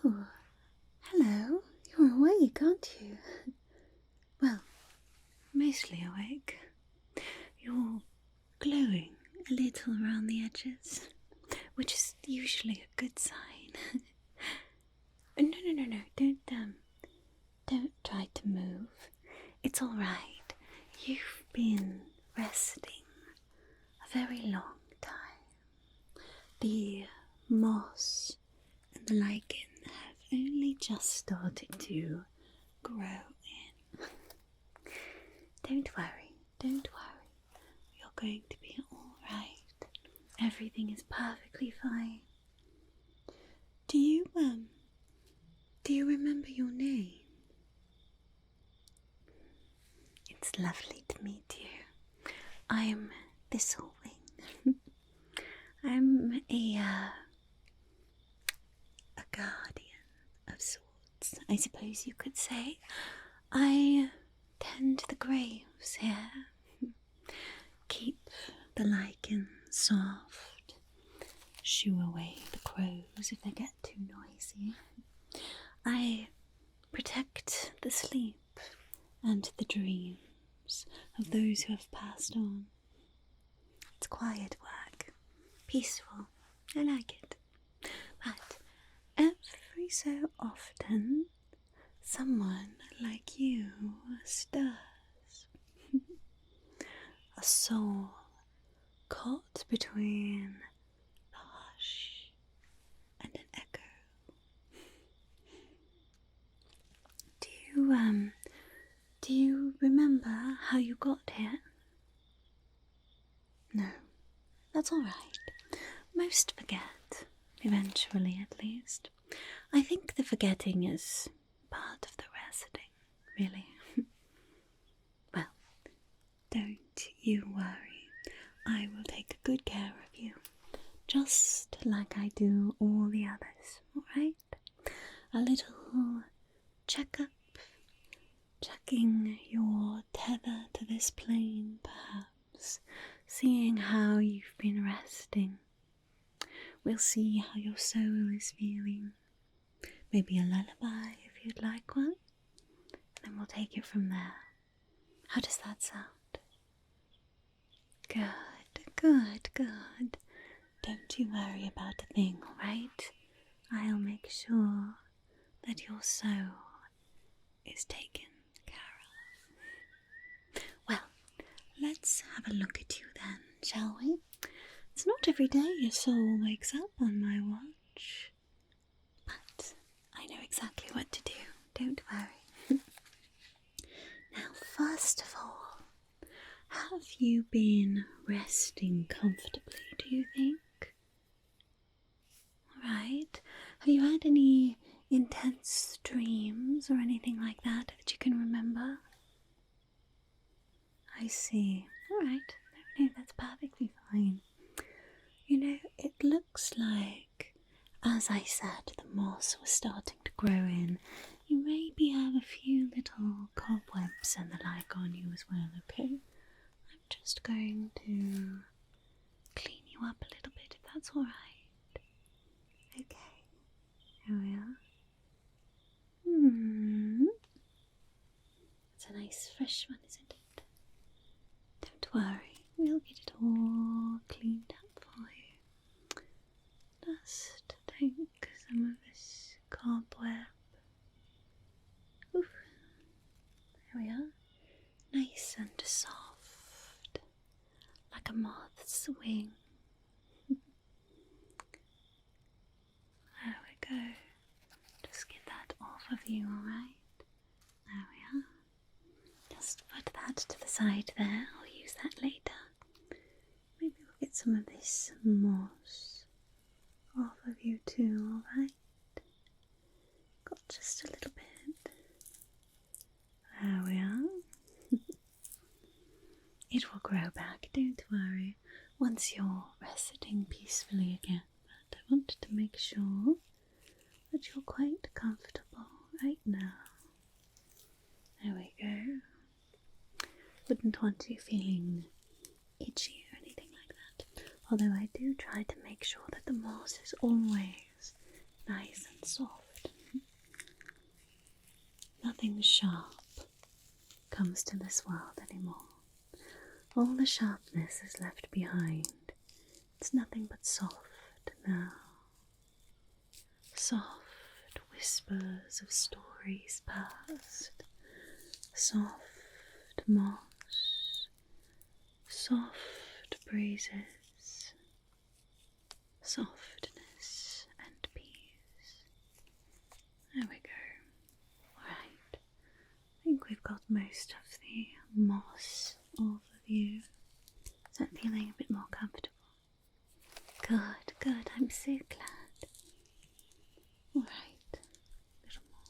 Oh, hello. You're awake, aren't you? Well, mostly awake. You're glowing a little around the edges, which is usually a good sign. No. Don't try to move. It's all right. You've been resting a very long time. The moss and the lichen have only just started to grow in. Don't worry. You're going to be all right. Everything is perfectly fine. Do you remember your name? It's lovely to meet you. I'm Thistlewing. I'm a guardian of sorts, I suppose you could say. I tend the graves here. Keep the lichen soft. Shoo away the crows if they get too noisy. I protect the sleep and the dreams of those who have passed on. It's quiet work, peaceful, I like it. But every so often, someone like you stirs. A soul caught between the hush and an echo. Do you remember how you got here? No, that's all right. Most forget, eventually at least. I think the forgetting is part of the resting, really. Well, don't you worry. I will take good care of you, just like I do all the others, alright? A little checkup, checking your tether to this plane, perhaps, seeing how you've been resting. We'll see how your soul is feeling. Maybe a lullaby if you'd like one. Then we'll take it from there. How does that sound? Good. Don't you worry about a thing, alright? I'll make sure that your soul is taken care of. Well, let's have a look at you then, shall we? It's not every day your soul wakes up on my watch. But I know exactly what to do, don't worry. Now, first of all, have you been resting comfortably, do you think? Alright. Have you had any intense dreams or anything like that you can remember? I see. Alright. No, that's perfectly fine. You know, it looks like, as I said, the moss was starting to grow in. You maybe have a few little cobwebs and the like on you as well, okay? I'm just going to clean you up a little bit, if that's alright. Okay, here we are. It's a nice fresh one, isn't it? Don't worry, we'll get it all cleaned up for you. Just take some of this cobweb. Oof. There we are. Nice and soft, like a moth's wing. There we go. Just get that off of you, alright? There we are. Just put that to the side there. I'll use that later. Maybe we'll get some of this moss off of you too, alright? Got just a little bit. There we are. It will grow back, don't worry, once you're resting peacefully again. But I wanted to make sure that you're quite comfortable right now. There we go. Wouldn't want you feeling itchy or anything like that. Although I do try to make sure that the moss is always nice and soft. Nothing sharp comes to this world anymore. All the sharpness is left behind. It's nothing but soft now. Soft whispers of stories past. Soft moss. Soft breezes. Softness and peace. There we go. Alright. I think we've got most of the moss off of you. Is that feeling a bit more comfortable? Good, good. I'm so glad. Alright. A little more.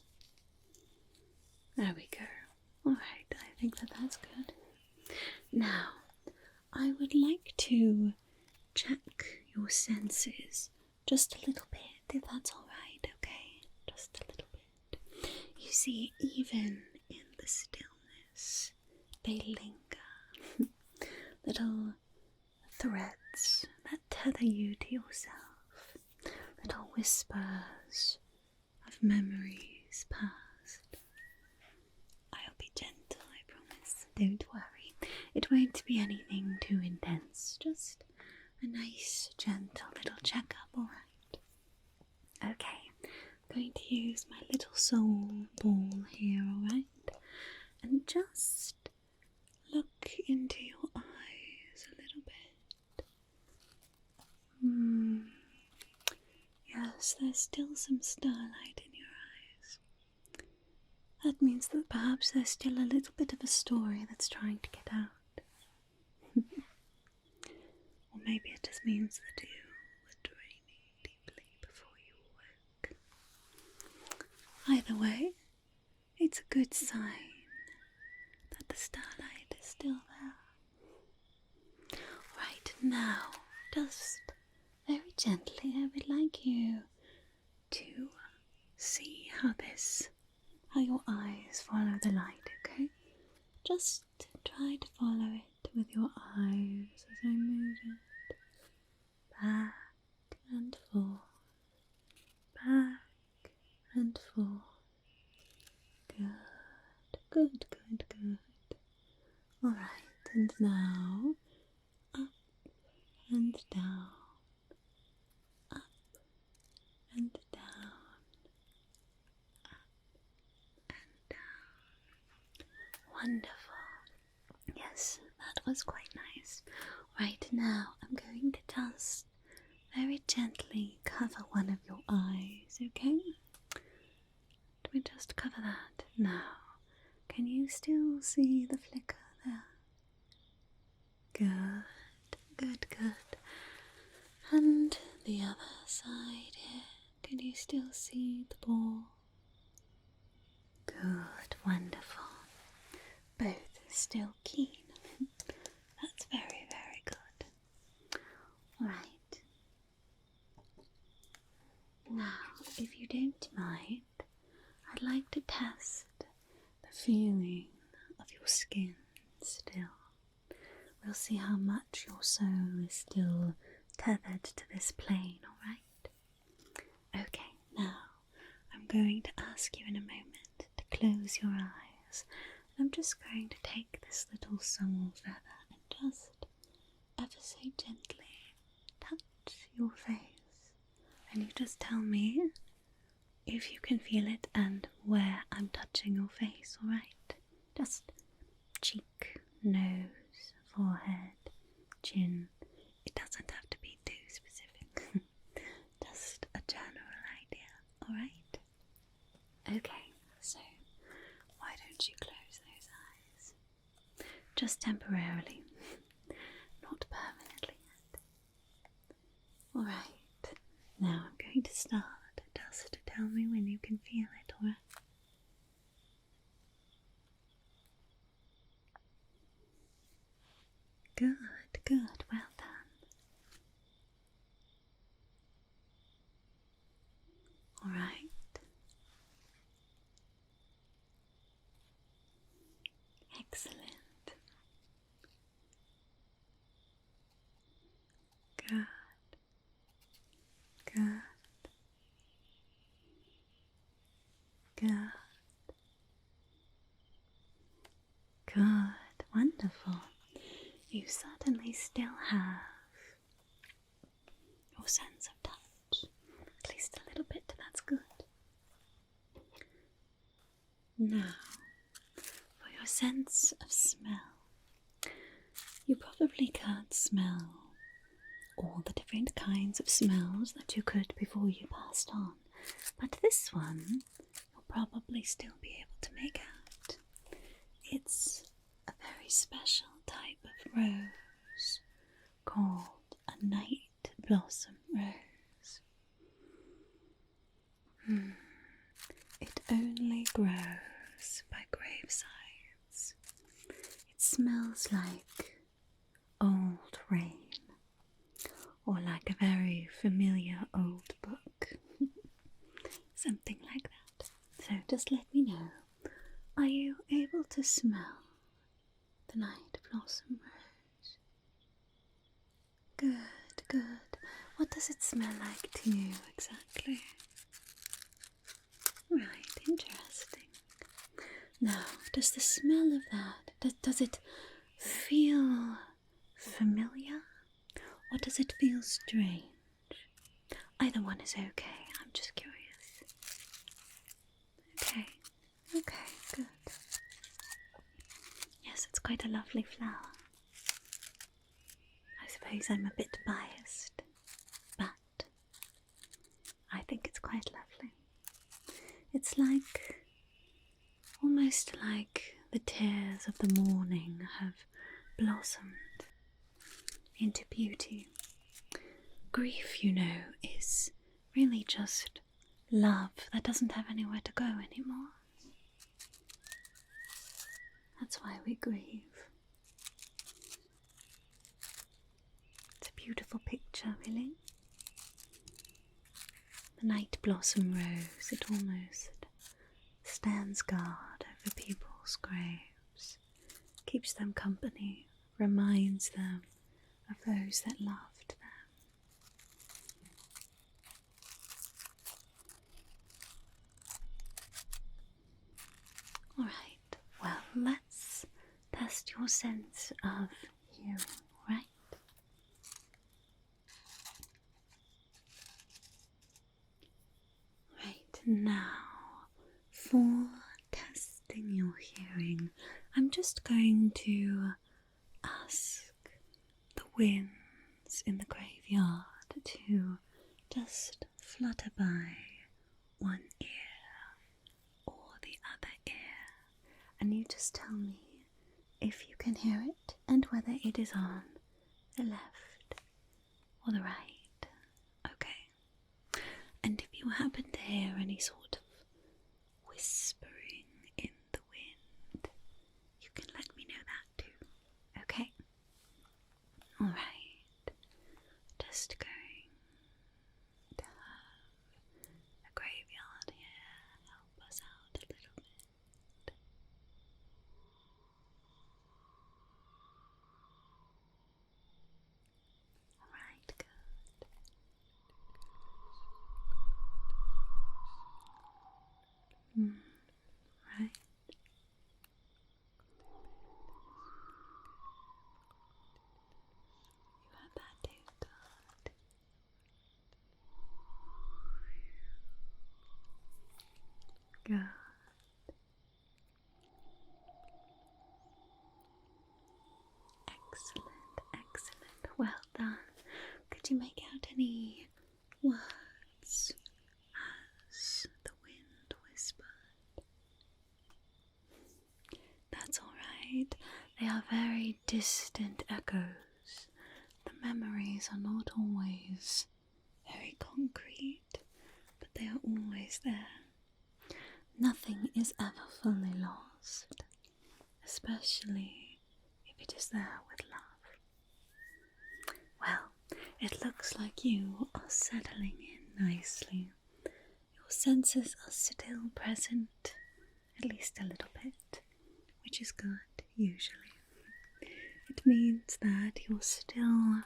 There we go. Alright, I think that's good. Now, I would like to check your senses just a little bit, if that's alright, okay? Just a little bit. You see, even in the stillness, they linger. Little threads that tether you to yourself. Little whispers of memories past. I'll be gentle, I promise. Don't worry. It won't be anything too intense. Just a nice, gentle little checkup, alright? Okay, I'm going to use my little soul ball here, alright? And just look into your eyes a little bit. Yes, there's still some starlight in your eyes. That means that perhaps there's still a little bit of a story that's trying to get out. Or maybe it just means that you were dreaming deeply before you awoke. Either way, it's a good sign that the starlight is still there. Right now, just very gently, I would like you to see how your eyes follow the light, okay? Just try to follow it with your eyes as I move it back and forth, back and forth. Good, good, good, good. Alright, and now up and down, up and down, up and down. Wonderful. Yes, that was quite nice. Right now, I'm going to just very gently cover one of your eyes, okay? Do we just cover that? Now, can you still see the flicker there? Good, good, good. And the other side here, can you still see the ball? Good, wonderful. Both still keen. That's very, very good. Right. Now, if you don't mind, I'd like to test the feeling of your skin still. We'll see how much your soul is still tethered to this plane, alright? Okay, now I'm going to ask you in a moment to close your eyes. I'm just going to take this little soul feather and just ever so gently touch your face. And you just tell me if you can feel it and where I'm touching your face, alright? Just cheek, nose, forehead, chin. It doesn't have to be too specific. Just a general idea, alright? Okay, so why don't you close those eyes? Just temporarily, not permanently yet. Alright, now I'm going to start. Just tell me when you can feel it, alright? Good, good, well done. All right. Excellent. Good. Good. Good. Good. Wonderful. You certainly still have your sense of touch. At least a little bit, that's good. Now, for your sense of smell. You probably can't smell all the different kinds of smells that you could before you passed on, but this one you'll probably still be able to make out. It's a very special type of rose called a night blossom rose. It only grows by gravesides. It smells like old rain, or like a very familiar old book. Something like that. So just let me know. Are you able to smell the night blossom rose? Good, good. What does it smell like to you exactly? Right, interesting. Now, does the smell of that, does it feel familiar, or does it feel strange? Either one is okay, I'm just curious. Okay, good. Yes, it's quite a lovely flower. I suppose I'm a bit biased, but I think it's quite lovely. It's like, almost like the tears of the morning have blossomed into beauty. Grief, you know, is really just love that doesn't have anywhere to go anymore. That's why we grieve. It's a beautiful picture, really. The night blossom rose, it almost stands guard over people's graves, keeps them company, reminds them of those that loved them. Alright, well, let's test your sense of hearing, right? Right, now, for testing your hearing, I'm just going to ask the winds in the graveyard to just flutter by one ear or the other ear, and you just tell me if you can hear it and whether it is on the left or the right. Okay. And if you happen to hear any sort of whispering in the wind, you can let me know that too. Okay? Alright. Just going to have a graveyard here help us out a little bit. Alright, good. Right. You had that too, good. Good. Excellent, excellent. Well done. Could you make out any words as the wind whispered? That's alright. They are very distant echoes. The memories are not always very concrete, but they are always there. Nothing is ever fully lost, especially if it is there with love. Well, it looks like you are settling in nicely. Your senses are still present, at least a little bit, which is good, usually. It means that you're still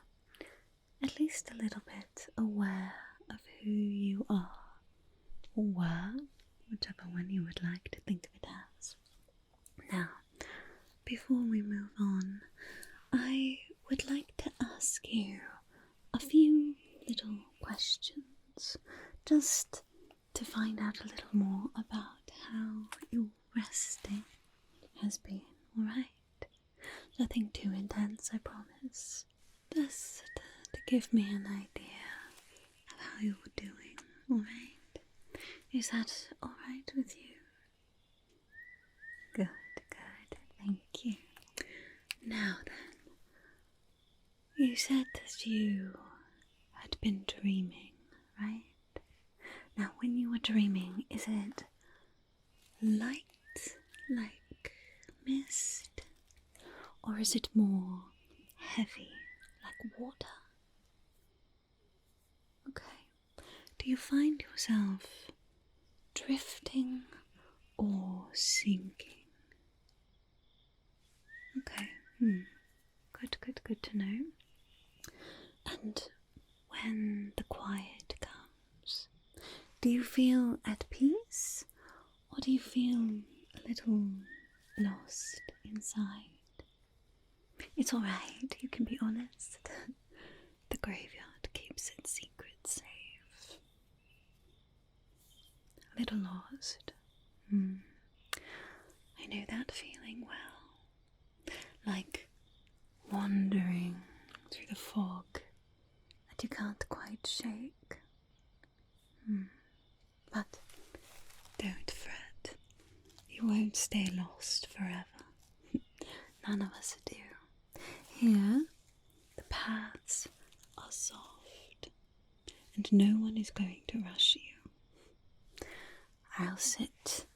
at least a little bit aware of who you are, or were, whichever one you would like to think of it as. Now, before we move on, I would like to ask you a few little questions, just to find out a little more about how your resting has been, alright? Nothing too intense, I promise. Just to give me an idea of how you're doing, alright? Is that alright with you? Good, thank you. Now then, you said that you had been dreaming, right? Now, when you were dreaming, is it light, like mist? Or is it more heavy, like water? Okay. Do you find yourself drifting or sinking? Okay. Good to know. And when the quiet comes, do you feel at peace, or do you feel a little lost inside? It's alright, you can be honest. The graveyard keeps its secrets safe. A little lost. I know that feeling well. Like wandering through the fog that you can't quite shake. But don't fret. You won't stay lost forever. None of us do. Here, the paths are soft, and no one is going to rush you. I'll sit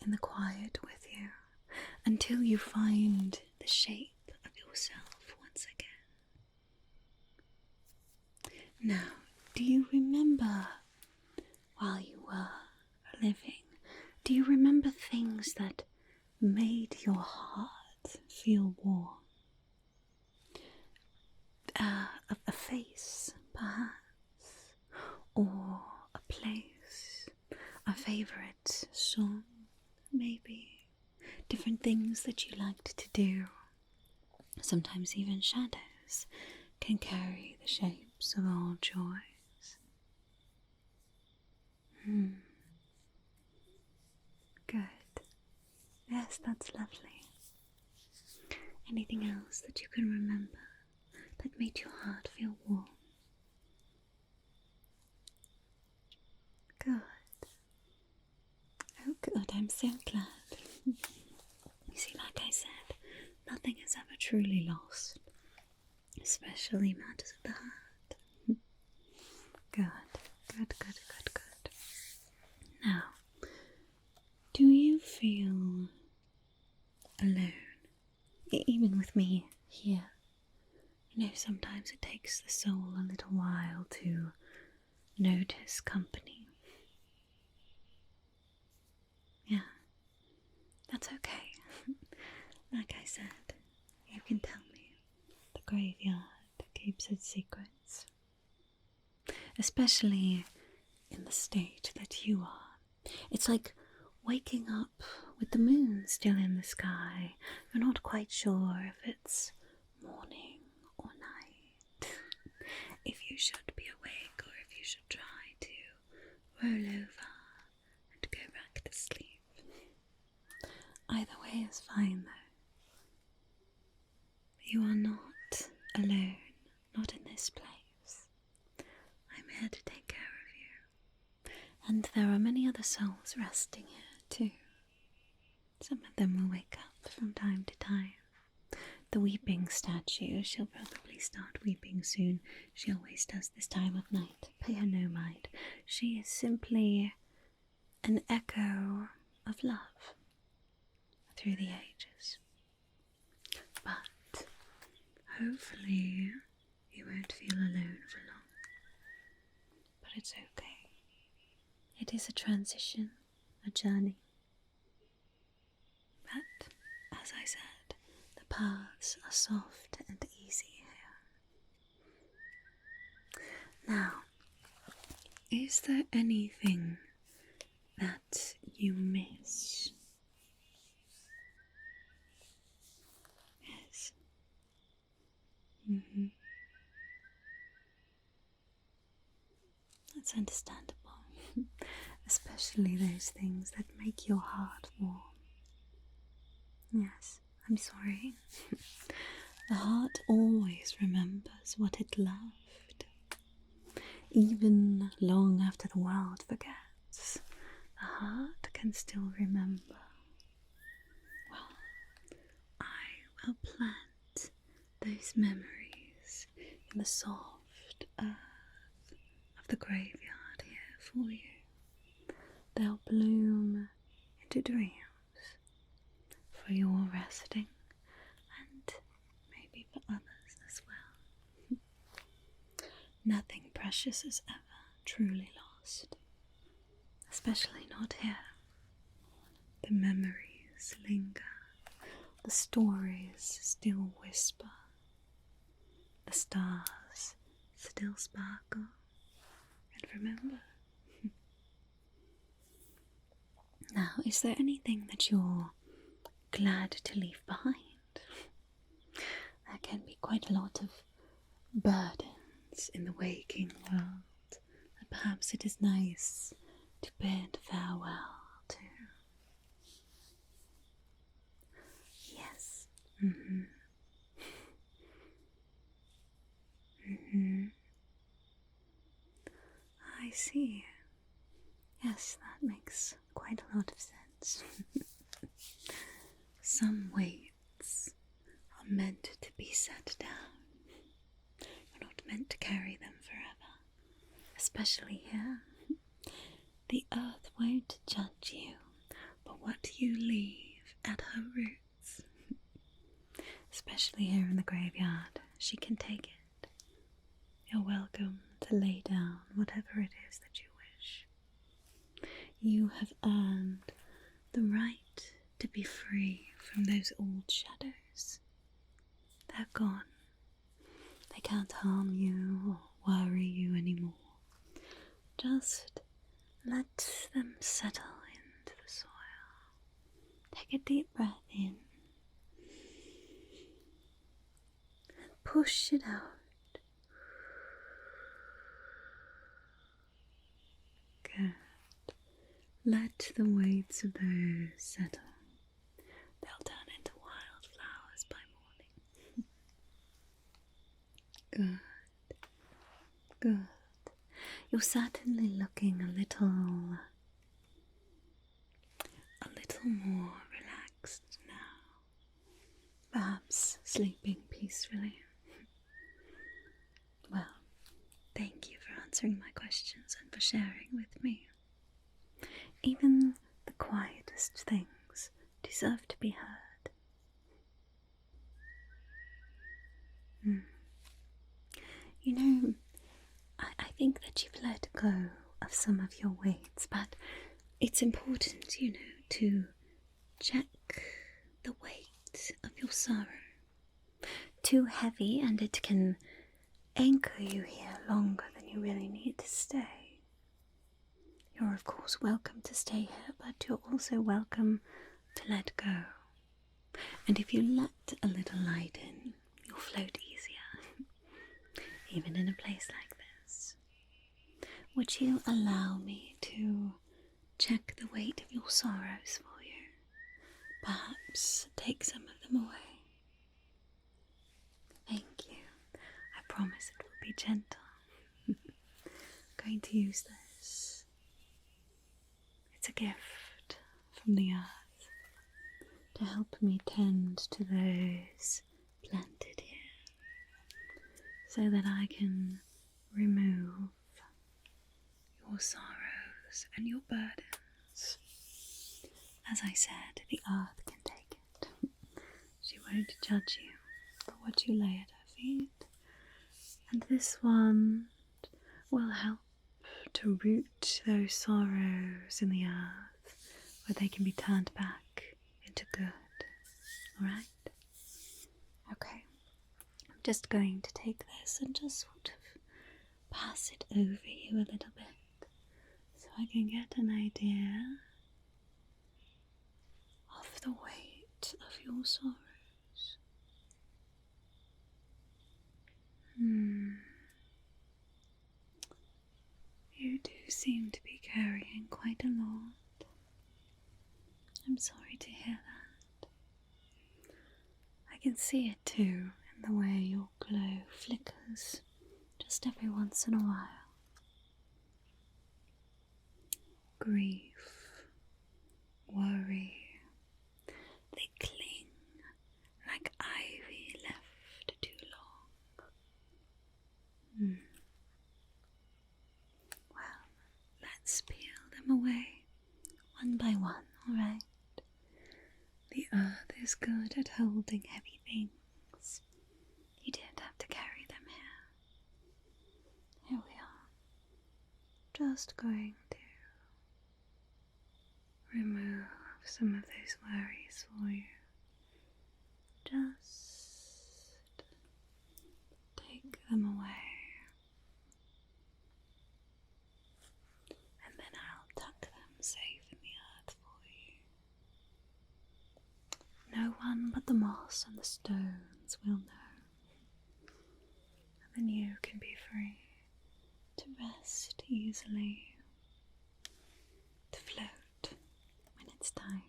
in the quiet with you until you find the shape of yourself once again. Now, do you remember while you were living, do you remember things that made your heart feel warm? A face, perhaps, or a place, a favourite song, maybe, different things that you liked to do. Sometimes even shadows can carry the shapes of our joys. Good. Yes, that's lovely. Anything else that you can remember that made your heart feel warm? Good. Oh good, I'm so glad. You see, like I said, nothing is ever truly lost, especially matters of the heart. Good. Now, do you feel alone? Even with me here? You know, sometimes it takes the soul a little while to notice company. Yeah, that's okay. Like I said, you can tell me. The graveyard keeps its secrets. Especially in the state that you are. It's like waking up with the moon still in the sky. You're not quite sure if it's morning or night. If you should be awake or if you should try to roll over and go back to sleep. Either way is fine though. You are not alone, not in this place. I'm here to take care of you. And there are many other souls resting here too. Some of them will wake up from time to time. The weeping statue, she'll probably start weeping soon. She always does this time of night. Pay her no mind. She is simply an echo of love through the ages. But hopefully You won't feel alone for long. But it's okay. It is a transition, a journey. But, as I said, the paths are soft and easy here. Now, is there anything that you miss? Yes. That's understandable. Especially those things that make your heart warm. Yes, I'm sorry. The heart always remembers what it loved. Even long after the world forgets, the heart can still remember. Well, I will plant those memories in the soft earth of the graveyard here for you. They'll bloom into dreams for your resting and maybe for others as well. Nothing precious is ever truly lost, especially not here. The memories linger, the stories still whisper, the stars still sparkle, and remember. Now, is there anything that you're glad to leave behind? There can be quite a lot of burdens in the waking world, and perhaps it is nice to bid farewell to. Yes. I see. Yes, that makes quite a lot of sense. Some weights are meant to be set down. You're not meant to carry them forever, especially here. The earth won't judge you for what you leave at her roots. Especially here in the graveyard, she can take it. You're welcome to lay down whatever it is that you wish. You have earned the right to be free from those old shadows. They're gone. They can't harm you or worry you anymore. Just let them settle into the soil. Take a deep breath in and push it out. Good. Let the weights of those settle. They'll turn into wildflowers by morning. Good. Good. You're certainly looking a little more relaxed now. Perhaps sleeping peacefully. Well, thank you for answering my questions and for sharing with me. Even the quietest things deserve to be heard. You know, I think that you've let go of some of your weights, but it's important, to check the weight of your sorrow. Too heavy and it can anchor you here longer than you really need to stay. You're of course welcome to stay here, but you're also welcome to let go. And if you let a little light in, you'll float easier, even in a place like this. Would you allow me to check the weight of your sorrows for you? Perhaps take some of them away. Thank you. I promise it will be gentle. I'm going to use this. It's a gift from the earth to help me tend to those planted here, so that I can remove your sorrows and your burdens. As I said, the earth can take it. She won't judge you for what you lay at her feet, And this one will help to root those sorrows in the earth where they can be turned back into good. Alright? Okay. I'm just going to take this and just sort of pass it over you a little bit so I can get an idea of the weight of your sorrows. You do seem to be carrying quite a lot. I'm sorry to hear that. I can see it too in the way your glow flickers just every once in a while. Grief, worry, they cling like ivy left too long. Well, let's peel them away one by one, alright? The earth is good at holding heavy things. You didn't have to carry them here. Here we are. Just going to remove some of those worries for you. Just take them away. And then I'll tuck them safe in the earth for you. No one but the moss and the stones will know. And then you can be free to rest easily, to float when it's time.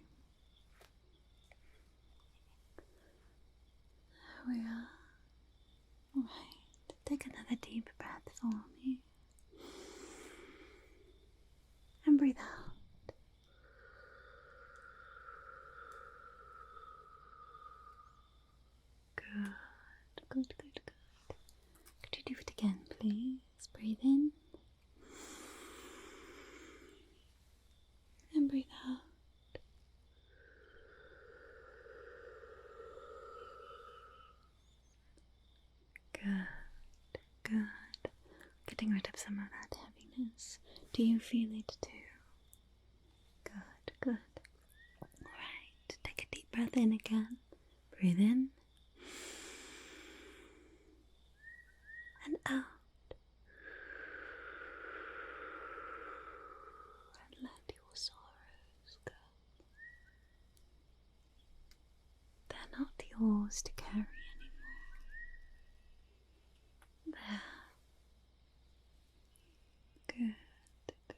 There we are. Alright, take another deep breath for me. And breathe out. Good, good, good, good. Could you do it again, please? Breathe in. And breathe out. Good, good. Getting rid of some of that heaviness. Do you feel it too? Good, good. Alright, take a deep breath in again. Breathe in. And out. And let your sorrows go. They're not yours to carry anymore. There. Good, good.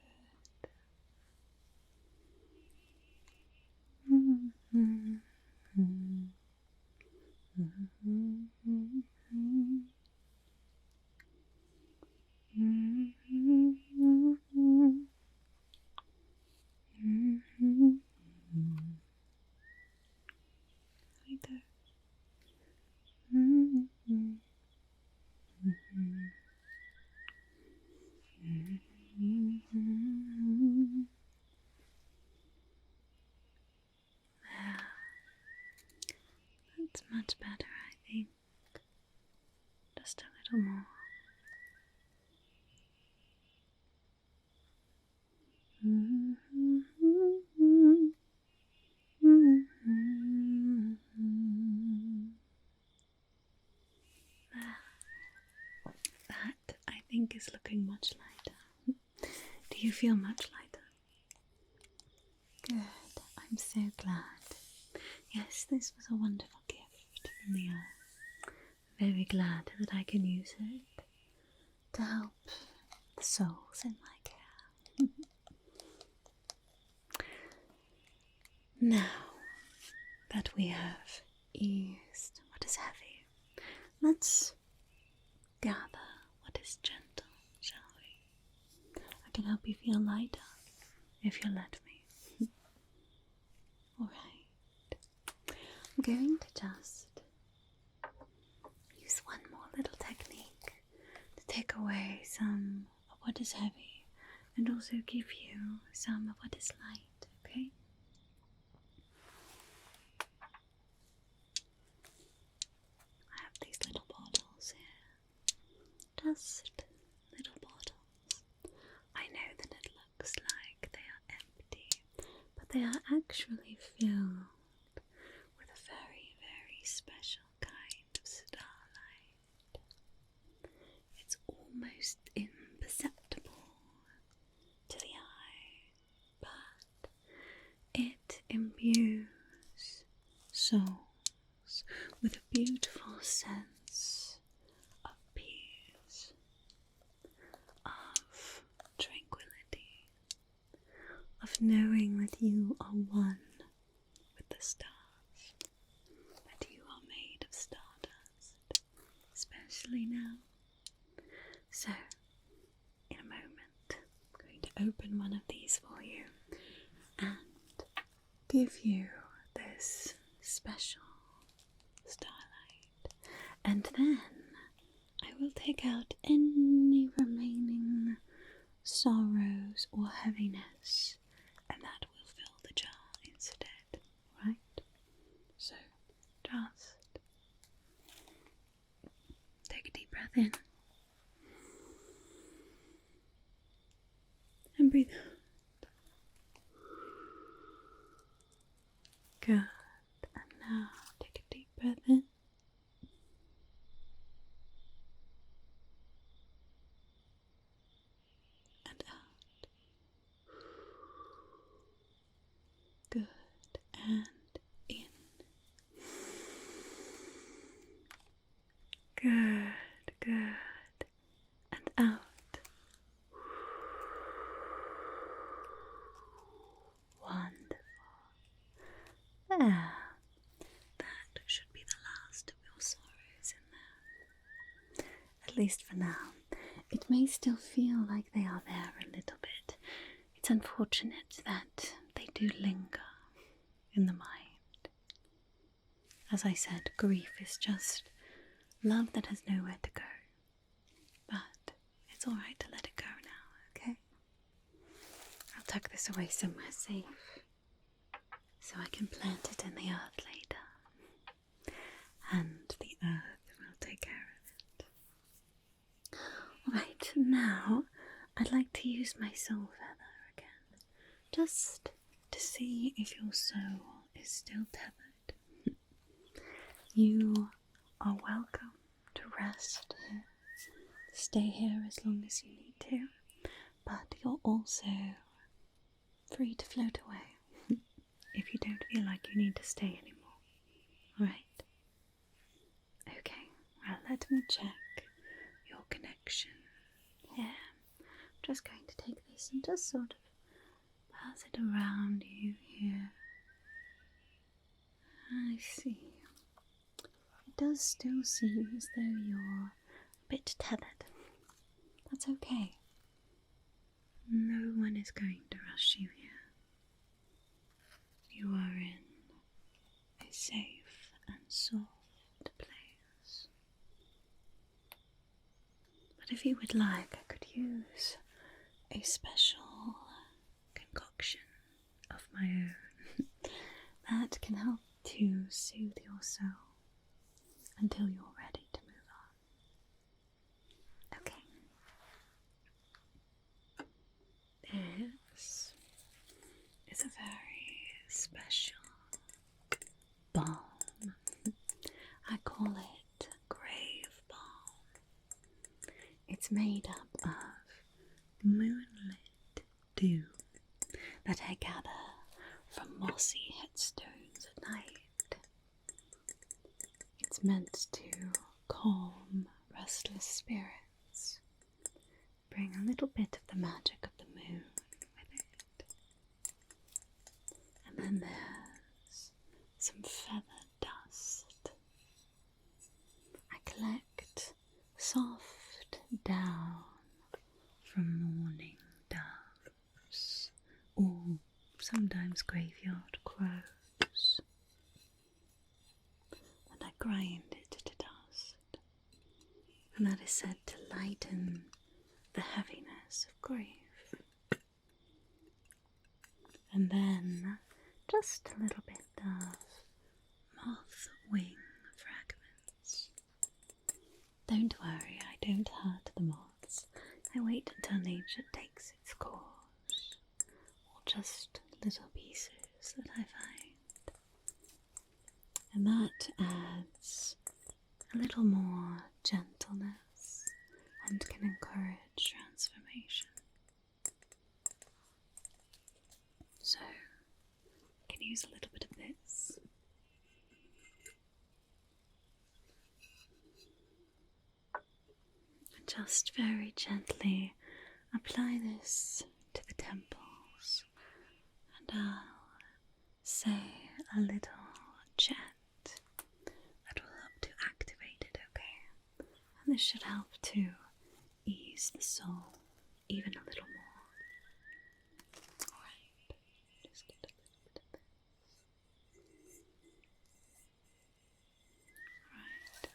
That's much better, I think. Just a little more. That, I think, is looking much lighter. Do you feel much lighter? Good. I'm so glad. Yes, this was a wonderful gift from the earth. Very glad that I can use it to help the souls in my care. Now that we have eased what is heavy, let's gather what is gentle, shall we? I can help you feel lighter if you'll let me. Alright. I'm going to just use one more little technique to take away some of what is heavy and also give you some of what is light, okay? I have these little bottles here. just little bottles. I know that it looks like they are empty, but they are actually filled with a very, very special kind of starlight. It's almost imperceptible to the eye, but it imbues souls with a beautiful sense of peace, of tranquility, of knowing that you are one with the stars, that you are made of stardust, especially now. So, in a moment, I'm going to open one of these for you and give you this special starlight, and then I will take out any remaining sorrows or heaviness, and that will fill the jar instead, right? So just take a deep breath in and breathe out. Good. And now take a deep breath in and out. Good. And in. Good, good. And out. Wonderful. There. That should be the last of your sorrows in there. At least for now. It may still feel like they are there a little bit. It's unfortunate that they do linger in the mind. As I said, grief is just love that has nowhere to go. But it's alright to let it go now, okay? I'll tuck this away somewhere safe so I can plant it in the earth later. And the earth will take care of it. Alright, now I'd like to use my soul feather again, just to see if your soul is still tethered. You are welcome to rest here, stay here as long as you need to, but you're also free to float away if you don't feel like you need to stay anymore. Alright? Okay, well, let me check your connection here. I'm just going to take this and just sort of pass it around you here. I see. It does still seem as though you're a bit tethered. That's okay. No one is going to rush you here. You are in a safe and soft place. But if you would like, I could use a special concoction of my own that can help to soothe your soul until you're ready to move on. Okay. This is a very special balm. I call it grave balm. It's made up of moonlit dew that I gather from mossy headstones at night. It's meant to calm restless spirits, bring a little bit of the magic of the moon with it. And then there's some feather dust. I collect soft down from mourning doves, or sometimes graveyard crows, and I grind it to dust, and that is said to lighten the heaviness of grief. And then just a little bit of moth wing fragments. Don't worry, I don't hurt wait until nature takes its course, or just little pieces that I find. And that adds a little more gentleness and can encourage transformation. So, I can use a little bit of this. And just very gently apply this to the temples, and I'll say a little chant that will help to activate it, okay? And this should help to ease the soul even a little more. Alright, just get a little bit of this. Right,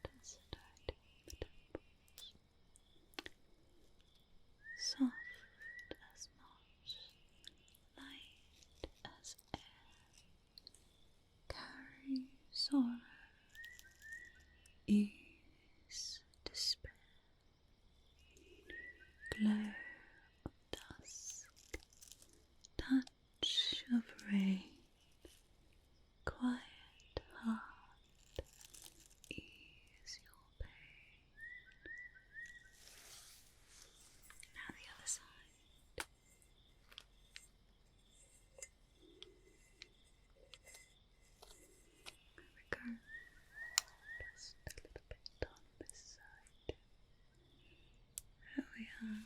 that's it, right, the temples. Soft as moss, light as air, carry sorrow, ease despair, glow of dusk, touch of rain, quiet heart, ease your pain. Now the other side. There we go. Just a little bit on this side. There we are.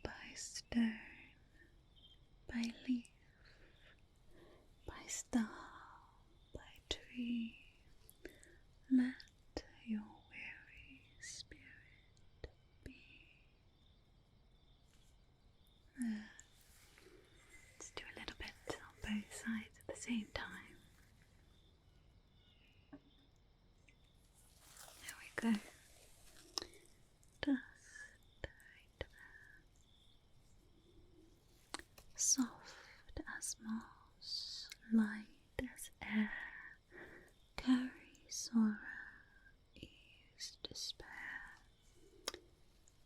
By stone, by leaf, by star, by tree, let your weary spirit be. There. Let's do a little bit on both sides at the same time. There we go. Dust right there. Soft as moss, light as air, carry sorrow, ease despair,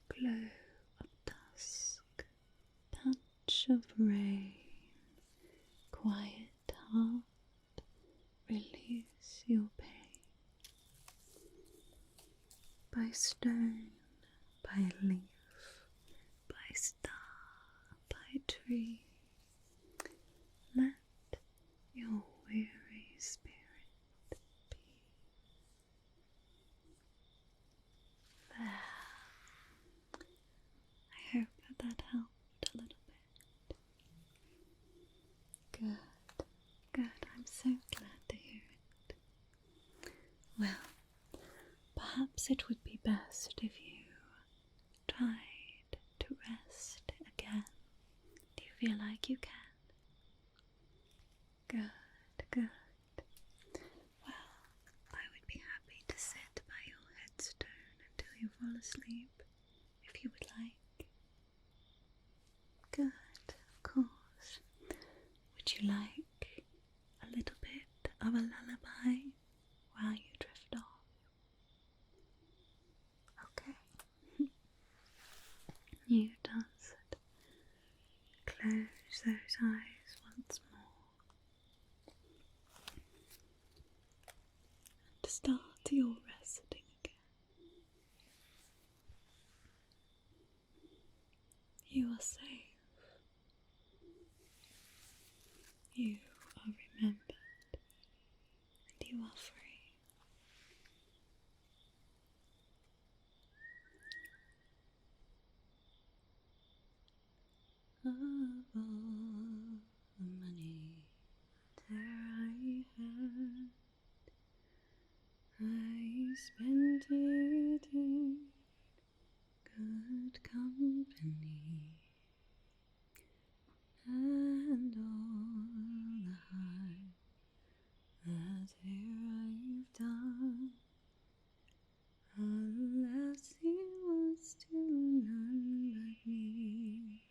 glow of dusk, touch of rain, quiet heart, release your pain. By stone, by leaf, by star, by tree, let your weary spirit be. There. I hope that helped a little bit. Good, good. I'm so glad to hear it. Well, perhaps it would be best if you tried to rest again. Do you feel like you can? Good, good. Well, I would be happy to sit by your headstone until you fall asleep, if you would like. Good, of course. Would you like a little bit of a lullaby while you drift off? Okay. You just close those eyes once more and start your resting again. You are safe. You are remembered, and you are free. Of all the money that I had, I spent it in good company, and all the harm that here I've done, alas, it was to none but me.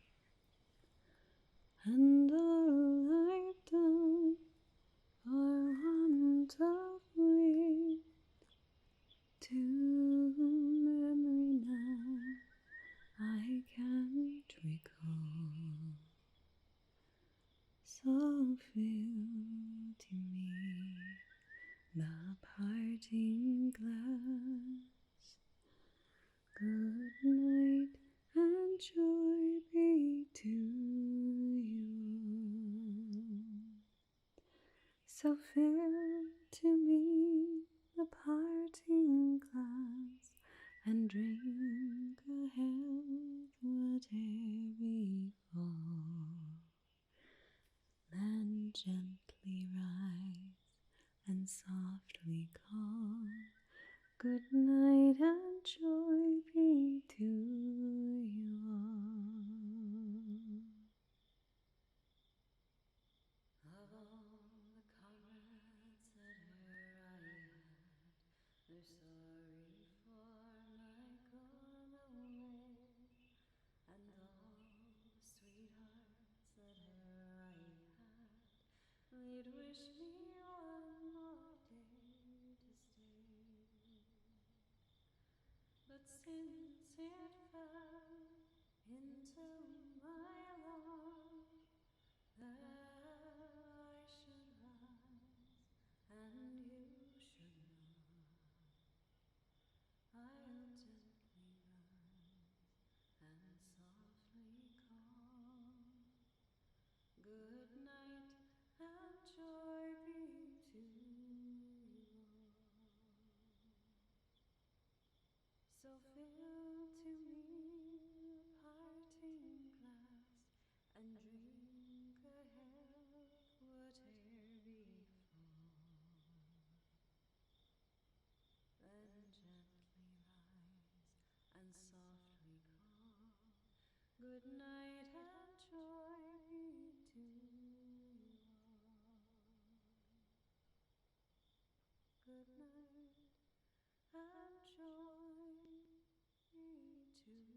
I can't recall. So fill to me the parting glass. Good night and joy be to you. So fill to me the parting glass and drink a health whate'er befall. Then gently rise and softly call. Good night and joy be to you all. Of all the comrades that e'er I had, they're sorry for my gone away, and all the sweethearts that e'er I had, they'd wish me one more day to stay. But since it fell into my lot that I should rise and you should not, I'll gently rise and softly call. Good night and joy be to you all. So fill to me the parting glass and drink a health whate'er befall. Then gently rise and softly call. Good night and joy be to you all. Good night and joy be to you.